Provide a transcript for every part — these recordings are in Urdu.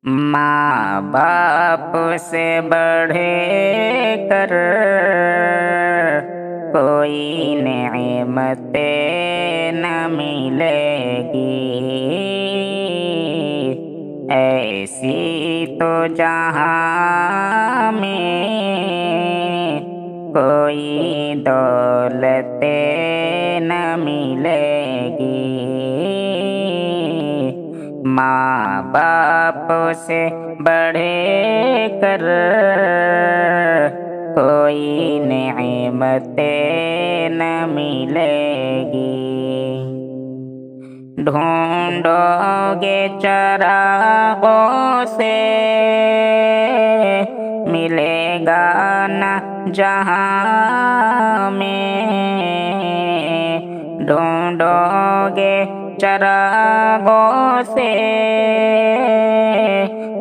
ماں باپ سے بڑھ کر کوئی نعمت نہ ملے گی، ایسی تو جہاں میں کوئی دولت نہ ملے گی۔ ماں باپ سے بڑھ کر کوئی نعمت نہ ملے گی۔ ڈھونڈو گے چراغوں سے ملے گا نہ جہاں میں، ڈھونڈو گے چراغوں سے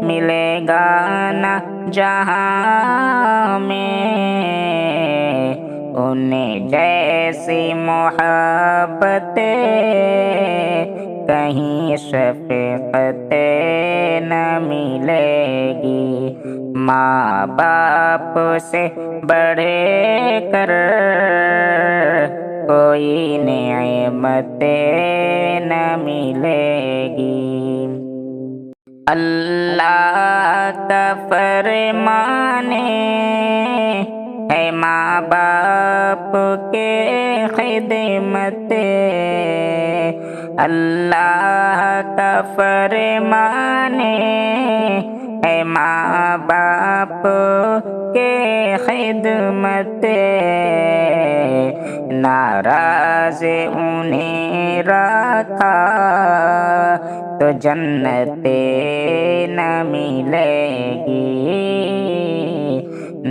ملے گا نہ جہاں میں، ان جیسی محبت کہیں شفقت نہ ملے گی۔ ماں باپ سے بڑھ کر کوئی نعمت نہ ملے گی۔ اللہ کا فرمان ہے ماں باپ کے خدمت، اللہ کا فرمان ہے ماں باپ کے خدمت، ناراض انہیں رکھا تو جنت نہ ملے گی،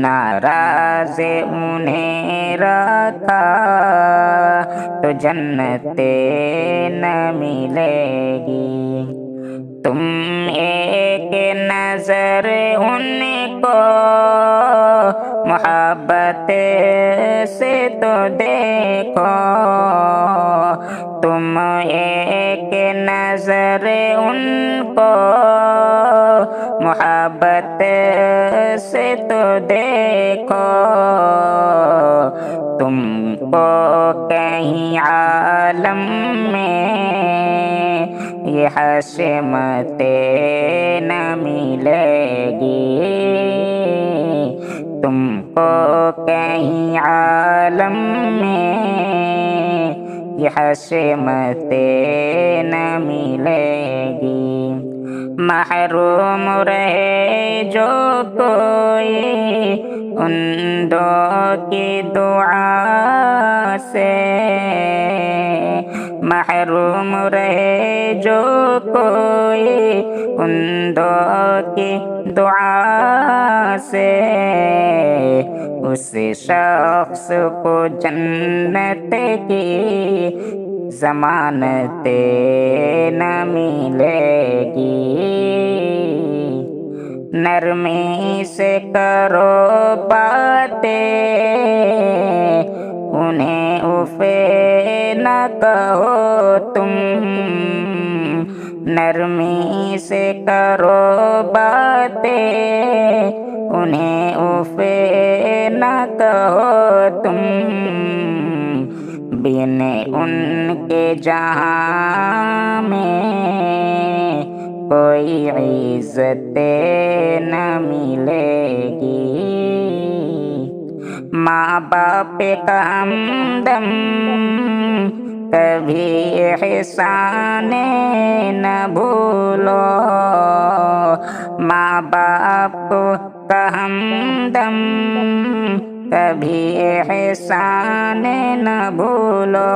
ناراض انہیں رکھا تو جنت نہ ملے گی۔ تم ایک نظر ان کو محبت سے تو دیکھو، تم ایک نظر ان کو محبت سے تو دیکھو، تم کو کہیں عالم میں یہ حشمت نہ ملے گی، تم کو کہیں عالم میں یہ حشمت نہ ملے گی۔ محروم رہے جو کوئی ان دو کی دعا سے، محروم رہے جو کوئی ان دو کی دعا سے، اس شخص کو جنت کی ضمانت نہ ملے گی۔ نرمی سے کرو باتیں، انہیں اف نہ کہو تم، نرمی سے کرو باتیں، انہیں اف نہ کہو تم، بن ان کے جہاں میں کوئی عزت نہ ملے گی۔ ماں باپ کا ہمدم کبھی احسان نہ بھولو، ماں باپ کا ہمدم کبھی احسان نہ بھولو،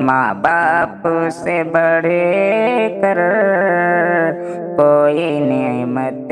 ماں باپ سے بڑھ کر کوئی نعمت